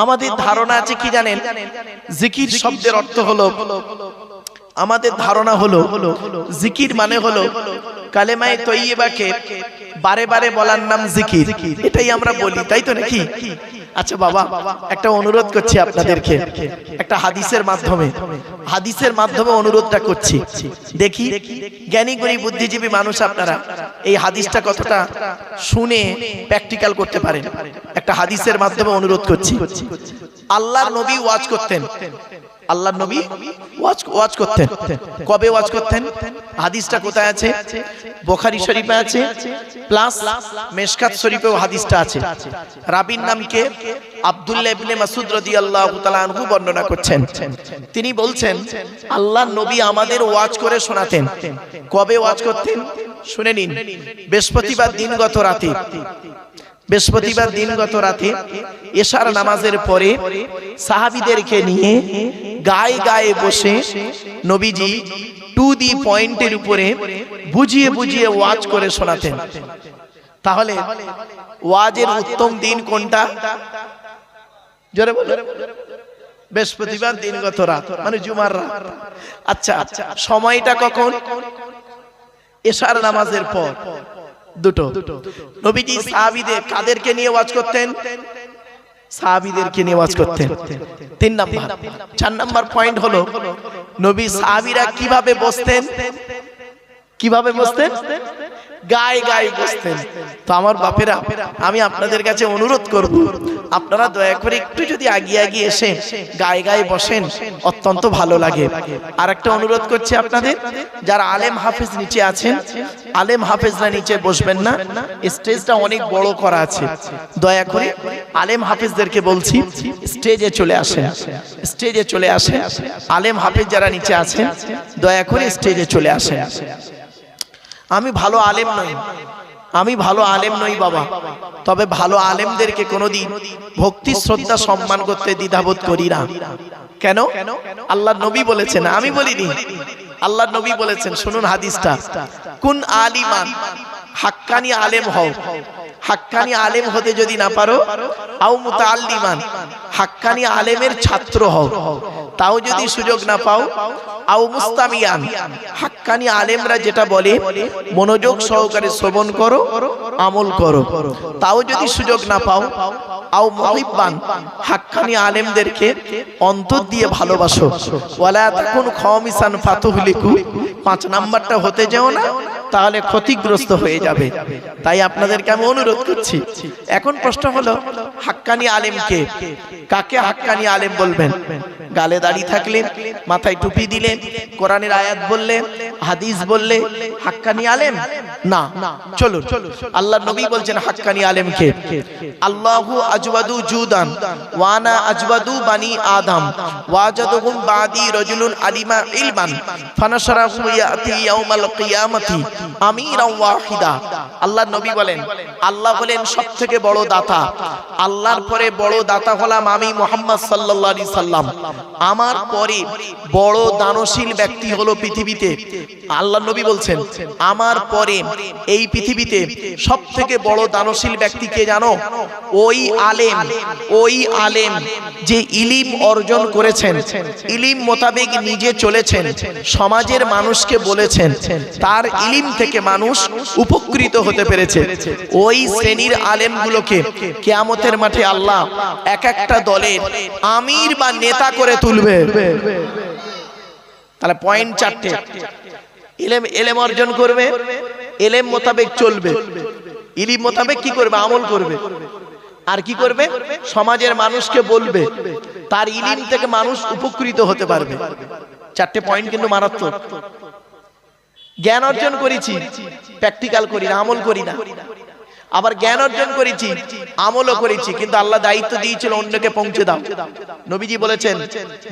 আমাদের ধারণা আছে কি জানেন, জিকির শব্দের অর্থ হলো, আমাদের ধারণা হলো জিকির মানে হলো কালেমায়ে তৈয়বাকে বারে বারে বলার নাম জিকির, এটাই আমরা বলি, তাই তো নাকি? আচ্ছা বাবা, একটা অনুরোধ করছি আপনাদেরকে, একটা হাদিসের মাধ্যমে অনুরোধটা করছি। দেখি জ্ঞানী গুণী বুদ্ধিজীবী মানুষ আপনারা এই হাদিসটা কতটা শুনে প্র্যাকটিক্যাল করতে পারেন। একটা হাদিসের মাধ্যমে অনুরোধ করছি। আল্লাহর নবী ওয়াজ করতেন, আল্লাহর নবী ওয়াজ করতেন। কবে ওয়াজ করতেন? হাদিসটা কোথায় আছে? বুখারী শরীফে আছে, প্লাস মিশকাত শরীফেও হাদিসটা আছে। রাবীর নাম কে? আব্দুল্লাহ ইবনে মাসউদ রাদিয়াল্লাহু তাআলা আনহু বর্ণনা করছেন। তিনি বলছেন আল্লাহর নবী আমাদের ওয়াজ করে শোনাতেন। কবে ওয়াজ করতেন শুনে নিন। বৃহস্পতিবার দিনগত রাতে এশার নামাজের পরে সাহাবীদেরকে নিয়ে গায়ে গায়ে বসে নবীজি টু দি পয়েন্টের উপরে বুঝিয়ে বুঝিয়ে ওয়াজ করে শোনাতেন। তাহলে ওয়াজের উত্তম দিন কোনটা? জোরে বলো। বৃহস্পতিবার দিনগত রাত মানে জুমার রাত। আচ্ছা, সময়টা কখন? এশার নামাজের পর দুটো। নবীজি সাহাবীদের কাদেরকে নিয়ে ওয়াজ করতেন? সাহাবীদেরকে নিয়ে ওয়াজ করতেন। 3 নাম্বার। 4 নাম্বার পয়েন্ট হলো নবী সাহাবীরা কিভাবে বসতেন? গায়ে গায়ে বসতেন। তো আমার বাপেরা, আমি আপনাদের কাছে অনুরোধ করব, আপনারা দয়া করে একটু যদি আগিয়ে এসে গায়ে গায়ে বসেন, অত্যন্ত ভালো লাগে। আর একটা অনুরোধ করছি আপনাদের, যারা আলেম হাফেজ নিচে আছেন, আলেম হাফেজরা নিচে বসবেন না, স্টেজটা অনেক বড় করা আছে। দয়া করে আলেম হাফেজদেরকে বলছি স্টেজে চলে আসেন। আলেম হাফেজ যারা নিচে আছেন দয়া করে স্টেজে চলে আসেন। আমি ভালো আলেম নই বাবা, তবে ভালো আলেমদেরকে কোনোদিন ভক্তি শ্রদ্ধা সম্মান করতে দ্বিধাবোধ করি না। কেন? আল্লাহর নবী বলেছেন, আমি বলিনি, আল্লাহর নবী বলেছেন। শুনুন হাদিসটা, কুন আলিমান, হাক্কানি আলেম হও। হাক্কানি আলেম হতে যদি না পারো, আও মুতাআল্লিমান, হাক্কানি আলেমের ছাত্র হও। তাও যদি সুযোগ না পাও, আও মুস্তামিয়ান, হাক্কানি আলেমরা যেটা বলে মনোযোগ সহকারে শ্রবণ করো, আমল করো। তাও যদি সুযোগ না পাও, আও মুহিব্বান, হাক্কানি আলেমদেরকে অন্তর দিয়ে ভালোবাসো। ওয়ালা তাকুন খামিসান ফাতুহলিকু, 5 নাম্বারটা হতে যেও না, তাহলে ক্ষতিগ্রস্ত হয়ে যাবে। তাই আপনাদেরকে আমি অনুরোধ করছি। এখন প্রশ্ন হলো হাক্কানি আলেম কে? কাকে হাক্কানি আলেম বলবেন? গালে দাড়ি থাকলে, মাথায় টুপি দিলে, কোরআনের আয়াত বললে, হাদিস বললে হাক্কানি আলেম না। চলুন, আল্লাহর নবী বলছেন হাক্কানি আলেম কে? আল্লাহু আজওয়াদু জুদান ওয়া আনা আজওয়াদু বানি আদম ওয়াজাদুহুম বাদি রাজুলুন আলিমা ইলমান ফানাশরাহু ইয়াতি ইয়াউমাল কিয়ামাতি আমিরান ওয়াহিদা। আল্লাহর নবী বলেন, আল্লাহ বলেন সবথেকে বড় দাতা, আল্লাহর পরে বড় দাতা হলাম আমি মুহাম্মদ সাল্লাল্লাহু আলাইহি সাল্লাম। আমার পরে বড় দানশীল ব্যক্তি হলো পৃথিবীতে, আল্লাহর নবী বলছেন আমার পরে এই পৃথিবীতে সবথেকে বড় দানশীল ব্যক্তি কে জানো? ওই আলেম যে ইলম অর্জন করেছেন, ইলম মোতাবেক নিজে চলেছেন, সমাজের মানুষকে বলেছেন, তার ইলম থেকে মানুষ উপকৃত হতে পেরেছে। ওই শ্রেণীর আলেমগুলোকে কিয়ামতের মাঠে আল্লাহ এক একটা দলের আমির বা নেতা করে তুলবে। তাহলে পয়েন্ট 4টে। ইলম অর্জন করবে, ইলম মোতাবেক চলবে, ইলম মোতাবেক কি করবে? আমল করবে। আর কি করবে? সমাজের মানুষকে বলবে, তার ইলম থেকে মানুষ উপকৃত হতে পারবে। 4টে পয়েন্ট কিন্তু মারাত্মক। জ্ঞান অর্জন করেছি, প্র্যাকটিক্যাল করি না, আমল করি না। আবার জ্ঞান অর্জন করেছি, আমলও করেছি, কিন্তু আল্লাহ দায়িত্ব দিয়েছিল অন্যকে পৌঁছে দাও। নবীজি বলেছেন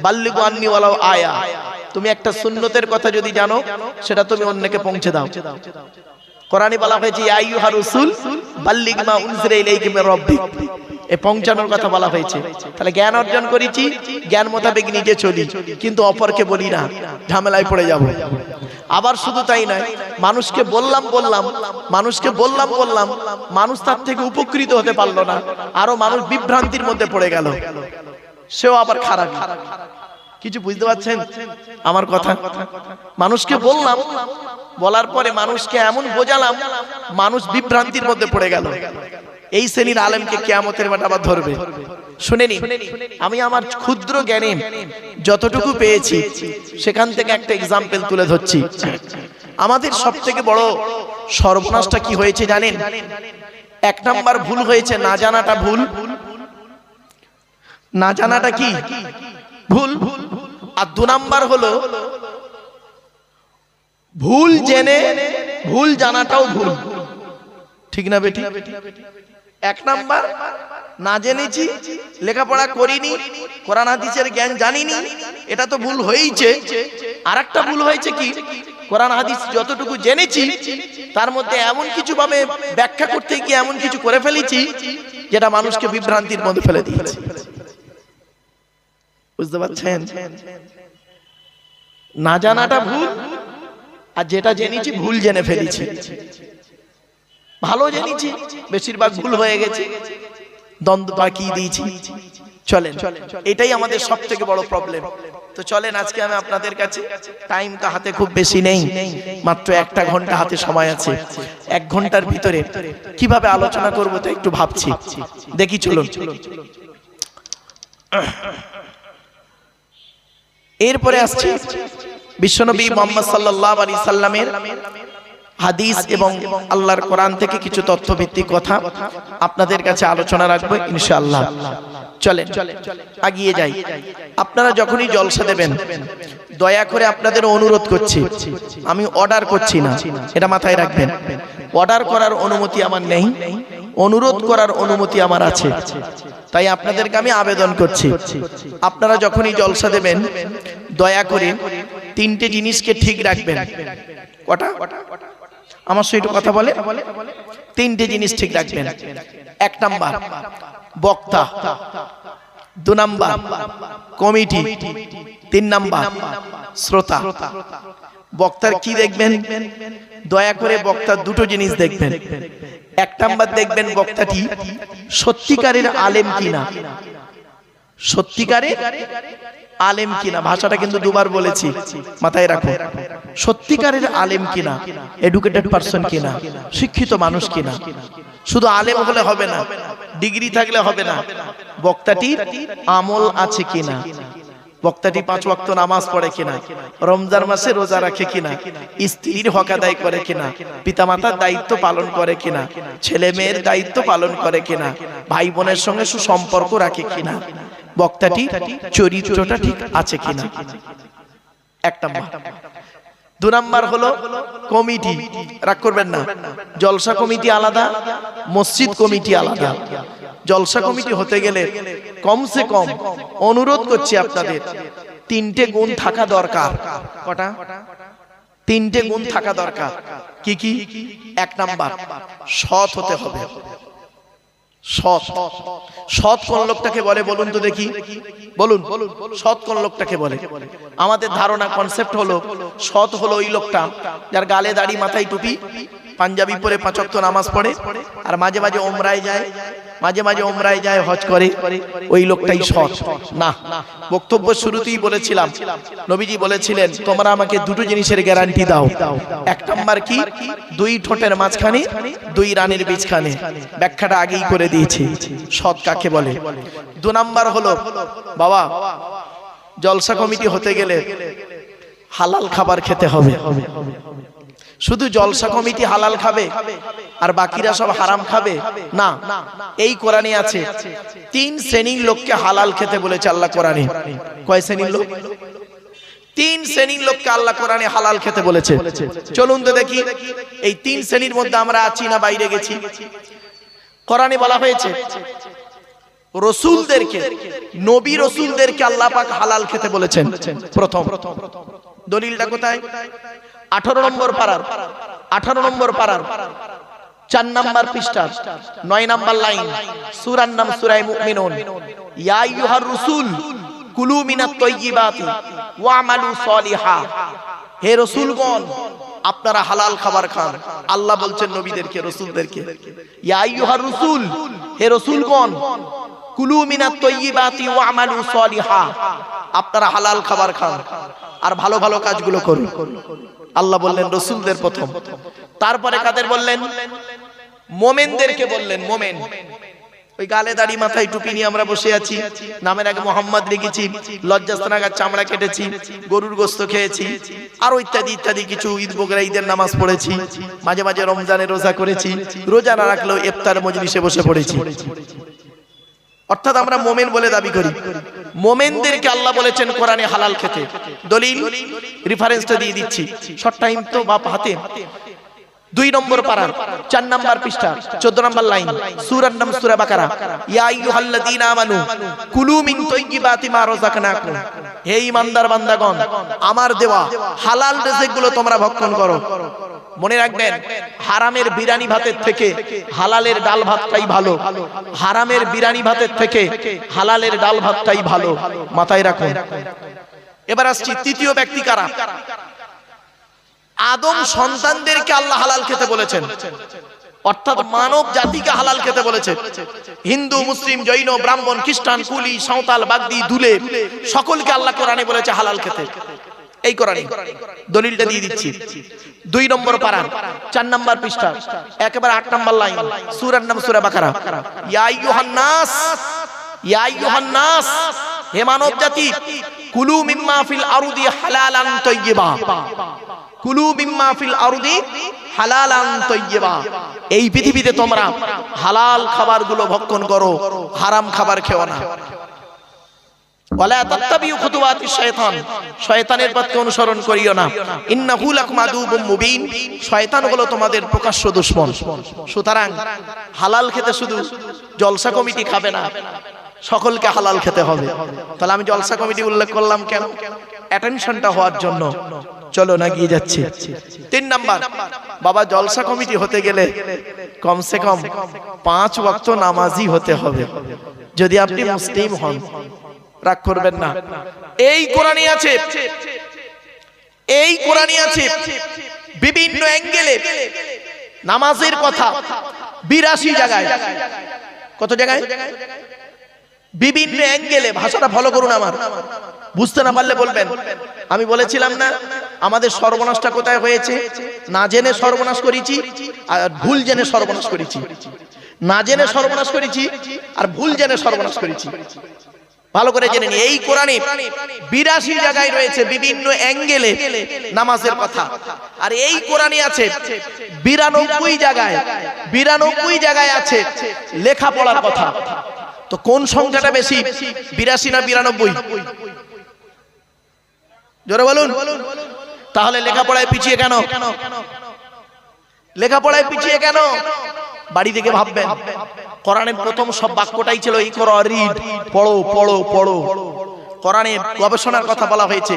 বাল্লিগু আন্নি ওয়ালাউ আয়া, তুমি একটা সুন্নতের কথা যদি জানো সেটা তুমি অন্যকে পৌঁছে দাও। কোরআনে বলা হয়েছে ইয়া আইয়ুহা রাসূল বাল্লিগ মা উনজিলা ইলাইকা মির রাব্বিক, এই পৌঁছানোর কথা বলা হয়েছে। তাহলে জ্ঞান অর্জন করেছি, জ্ঞান মোতাবেক নিজে চলি, কিন্তু অপরকে বলি না, ঝামেলায় পড়ে যাব। আবার শুধু তাই নয়, মানুষকে বললাম মানুষ তার থেকে উপকৃত হতে পারলো না, আরো মানুষ বিভ্রান্তির মধ্যে পড়ে গেল, সেও আবার খারাপ। কিছু বুঝতে পারছেন আমার কথা? মানুষকে বললাম, বলার পরে মানুষকে এমন বোঝালাম, মানুষ বিভ্রান্তির মধ্যে পড়ে গেল। এই শ্রেণীর আলেমকে কিয়ামতের মাঠে আবার ধরবে। শুনেনি, আমি আমার ক্ষুদ্র জ্ঞানে যতটুকু পেয়েছি সেখান থেকে একটা এক্সাম্পল তুলে ধরছি। আমাদের সবথেকে বড় সর্বনাশটা কি হয়েছে জানেন? এক নাম্বার ভুল হয়েছে না জানাটা ভুল। না জানাটা কি ভুল। আর দু নাম্বার হলো ভুল জেনে ভুল জানাটাও ভুল। ঠিক না বেটি? এক নাম্বার না জেনেছি, লেখাপড়া করিনি, কোরআন হাদিসের জ্ঞান জানিনি, এটা তো ভুল হয়েছে। আর একটা ভুল হয়েছে কি, কোরআন হাদিস যতটুকু জেনেছি তার মধ্যে এমন কিছু ভাবে ব্যাখ্যা করতে গিয়ে এমন কিছু করে ফেলেছি যেটা মানুষকে বিভ্রান্তির মধ্যে ফেলে দিয়েছে। বুঝতে পারছেন? না জানাটা ভুল, আর যেটা জেনেছি ভুল জেনে ফেলেছি। ভালো জেনেছি, বেশিরভাগ ভুল হয়ে গেছে, দ্বন্দ্ব পাকিয়ে দিয়েছি। চলেন, এটাই আমাদের সব থেকে বড় প্রবলেম। তো চলেন, আজকে আমি আপনাদের কাছে, টাইম তো হাতে খুব বেশি নেই, মাত্র 1 ঘন্টা হাতে সময় আছে। 1 ঘন্টার ভিতরে কিভাবে আলোচনা করবো তা একটু ভাবছি। দেখি, চলুন। এরপরে আসছি বিশ্বনবী মুহাম্মদ সাল্লাল্লাহু আলাইহি সাল্লামের হাদিস এবং আল্লাহর কোরআন থেকে কিছু তথ্য ভিত্তিক কথা আপনাদের কাছে আলোচনা রাখবো ইনশাআল্লাহ। চলেন আগিয়ে যাই। আপনারা যখনই জলসা দেবেন, দয়া করে আপনাদের অনুরোধ করছি, আমি অর্ডার করছি না, এটা মাথায় রাখবেন। অর্ডার করার অনুমতি আমার নেই, অনুরোধ করার অনুমতি আমার আছে। তাই আপনাদেরকে আমি আবেদন করছি, আপনারা যখনই জলসা দেবেন দয়া করে 3টে জিনিসকে ঠিক রাখবেন। কটা? আমার সাথে একটু কথা বলে। 3টে জিনিস ঠিক রাখবেন। 1 নাম্বার বক্তা, 2 নাম্বার কমিটি, 3 নাম্বার শ্রোতা। বক্তার কি দেখবেন? দয়া করে বক্তার 2টো জিনিস দেখবেন। 1 নাম্বার দেখবেন বক্তাটি সত্যিকারের আলেম কিনা। সত্যিকারের আলেম কিনা, ভাষাটা কিন্তু 2বার বলেছি, মাথায় রাখো। সত্যিকারের আলেম কিনা, এডুকেটেড পারসন কিনা, শিক্ষিত মানুষ কিনা। শুধু আলেম হলে হবে না, ডিগ্রি থাকলে হবে না, বক্তাটির আমল আছে কিনা, বক্তাটি 5 ওয়াক্ত নামাজ পড়ে কিনা, রমজান মাসে রোজা রাখে কিনা, স্ত্রীর হক আদায় করে কিনা, পিতামাতার দায়িত্ব পালন করে কিনা, ছেলে মেয়ের দায়িত্ব পালন করে কিনা, ভাই বোনের সঙ্গে সুসম্পর্ক রাখে কিনা, বক্তাটি চরিত্রটা ঠিক আছে কিনা। 1 নাম্বার। 2 নাম্বার হলো কমিটি। রাগ করবেন না, জলসা কমিটি আলাদা, মসজিদ কমিটি আলাদা। জলসা কমিটি হতে গেলে কমসে কম অনুরোধ করছি আপনাদের 3টে গুণ থাকা দরকার। কটা? 3টে গুণ থাকা দরকার। কি কি? 1 নাম্বার সৎ হতে হবে। সৎ। সৎ কোন লোকটাকে বলে বলুন তো দেখি, বলুন সৎ কোন লোকটাকে বলে? আমাদের ধারণা, কনসেপ্ট হলো সৎ হলো ওই লোকটা যার গালে দাড়ি, মাথায় টুপি, পাঞ্জাবি পরে 5 ওয়াক্ত নামাজ পড়ে, আর মাঝে মাঝে ওমরায় যায়, মাঝে মাঝে ওমরায় যায়, হজ করে, ওই লোকটাই সৎ না। বক্তব্য শুরুতেই বলেছিলাম, নবীজি বলেছিলেন তোমরা আমাকে 2টো জিনিসের গ্যারান্টি দাও। 1 নাম্বার কি? 2 ঠোঁটের মাঝখানে 2 রানের বীজখানে। ব্যাখ্যাটা আগেই করে দিয়েছি সৎ কাকে বলে। 2 নাম্বার হলো বাবা, জলসা কমিটি হতে গেলে হালাল খাবার খেতে হবে। শুধু জলসা কমিটি হালাল খাবে আর বাকিরা সব হারাম খাবে না, এই কোরআনে আছে 3 শ্রেণীর লোককে হালাল খেতে বলেছে আল্লাহ কোরআনে। কয় শ্রেণীর লোক? 3 শ্রেণীর লোককে আল্লাহ কোরআনে হালাল খেতে বলেছে। চলুন তো দেখি এই 3 শ্রেণীর মধ্যে আমরা আছি না বাইরে গেছি। কোরআনে বলা হয়েছে রাসূলদেরকে, নবী রাসূলদেরকে আল্লাহ পাক হালাল খেতে বলেছেন। প্রথম দলিলটা কোথায়? 18 নম্বর পারার 4 নাম্বার পৃষ্ঠা 9 নাম্বার লাইন, সূরার নাম সূরা মুমিনুন। ইয়া আইয়ুহার রাসূল কুলু মিনাত তাইয়্যিবাতি ওয়া'মালু সলিহা। হে রাসূলগণ আপনারা হালাল খাবার খান। আল্লাহ বলছেন নবীদেরকে, রাসূলদেরকে, ইয়া আইয়ুহার রাসূল, হে রাসূলগণ কুলু মিনাত তাইয়্যিবাতি ওয়া'মালু সলিহা, আপনারা হালাল খাবার খান আর ভালো ভালো কাজগুলো করুন। আল্লাহ বললেন রাসূলদের প্রথম, তারপরে কাদের বললেন? মুমিনদেরকে বললেন। মুমিন ওই গালে দাড়ি মাথায় টুপি নিয়ে আমরা বসে আছি, নামের আগে মোহাম্মদ লিখেছি, লজ্জাস্থানাগার চামড়া কেটেছি, গরুর গোশত খেয়েছি, আরো ইত্যাদি ইত্যাদি কিছু, ঈদ বকরা ঈদের নামাজ পড়েছি, মাঝে মাঝে রমজানের রোজা করেছি, রোজা না রাখলেও ইফতার মজলিসে বসে পড়েছি। অর্থাৎ আমরা মোমেন বলে দাবি করি। মোমেনদেরকে আল্লাহ বলেছেন কোরআনে হালাল খেতে। দলিল রেফারেন্সটা দিয়ে দিচ্ছি, শর্ট টাইম তো বাপ হাতে। 2 নম্বর পারার 4 নম্বর পৃষ্ঠা 14 নম্বর লাইন, সূরার নাম সূরা বাকারা। ইয়া আইয়ুহাল্লাযীনা আমানু কুলু মিন তাইয়্যিবাতি মা রাযাকনাকুম, হে ঈমানদার বান্দাগণ আমার দেওয়া হালাল রিজিকগুলো তোমরা ভক্ষণ করো। মনে রাখবেন, হারামের বিরানি ভাতের থেকে হালালের ডাল ভাতটাই ভালো। হারামের বিরানি ভাতের থেকে হালালের ডাল ভাতটাই ভালো, মাথায় রাখুন। এবার আসছি তৃতীয় ব্যক্তি কারা? আদম সন্তানদেরকে আল্লাহ হালাল খেতে বলেছেন, অর্থাৎ মানব জাতিকে হালাল খেতে বলেছে। হিন্দু, মুসলিম, জৈন, ব্রাহ্মণ, খ্রিস্টান, কুলি, সাঁওতাল, বাগদি, দুলে সকলকে আল্লাহ কোরআনে বলেছে হালাল খেতে। এই কোরআনে দলিলটা দিয়ে দিচ্ছি। 2 নম্বর পারা 4 নম্বর পৃষ্ঠা একেবারে 8 নম্বর লাইন, সূরার নাম সূরা বাকারা। ইয়া আইয়ুহান নাস, ইয়া আইয়ুহান নাস, হে মানব জাতি, কুলু মিম্মা ফিল আরদি হালালান তাইয়্যিবা, কুলু মিম্মা ফিল আরদি হালালান তাইয়্যিবা, এই পৃথিবীতে তোমরা হালাল খাবারগুলো ভক্ষণ করো, হারাম খাবার খেও না। ওয়ালা তাত্তাবিউ খুতুওয়াতিশ শায়তান, শয়তানের পথকে অনুসরণ করিও না। ইন্নাহু লাকুম আদুউম মুবিন, শয়তান হলো তোমাদের প্রকাশ্য দুশমন। সুতরাং হালাল খেতে শুধু জলসা কমিটি খাবে না, সকলকে হালাল খেতে হবে। তাহলে আমি জলসা কমিটি উল্লেখ করলাম কেন? অ্যাটেনশনটা হওয়ার জন্য। চলো না গিয়ে যাচ্ছি। 3 নাম্বার, বাবা জলসা কমিটি হতে গেলে কমসে কম 5 ওয়াক্ত নামাজি হতে হবে, যদি আপনি মুসলিম হন। রাগ করবেন না, এই কোরআনে আছে, এই কোরআনে আছে বিভিন্ন অ্যাঙ্গেলে নামাজের কথা 82 জায়গায়। কত জায়গায়? বিভিন্ন অ্যাঙ্গেলে। ভাষাটা ফলো করুন, আমার বুঝতে না পারলে বলবেন। আমি বলেছিলাম না আমাদের সর্বনাশটা কোথায় হয়েছে? না জেনে সর্বনাশ করেছি আর ভুল জেনে সর্বনাশ করেছি। না জেনে সর্বনাশ করেছি আর ভুল জেনে সর্বনাশ করেছি। ভালো করে জেনে নিন, এই কোরআনে 82 জায়গায় রয়েছে বিভিন্ন অ্যাঙ্গেলে নামাজের কথা, আর এই কোরআনে আছে 92 জায়গায়, 92 জায়গায় আছে লেখাপড়ার কথা। তো কোন সংখ্যাটা বেশি, 82 না 92? জোরে বলুন। তাহলে লেখাপড়ায় পিছিয়ে কেন? লেখাপড়ায় পিছিয়ে কেন? বাড়ি থেকে ভাববেন, কোরআনের প্রথম সব বাক্যটাই ছিল ইকরা, রিড, পড়ো পড়ো পড়ো। কোরআনে গবেষণার কথা বলা হয়েছে।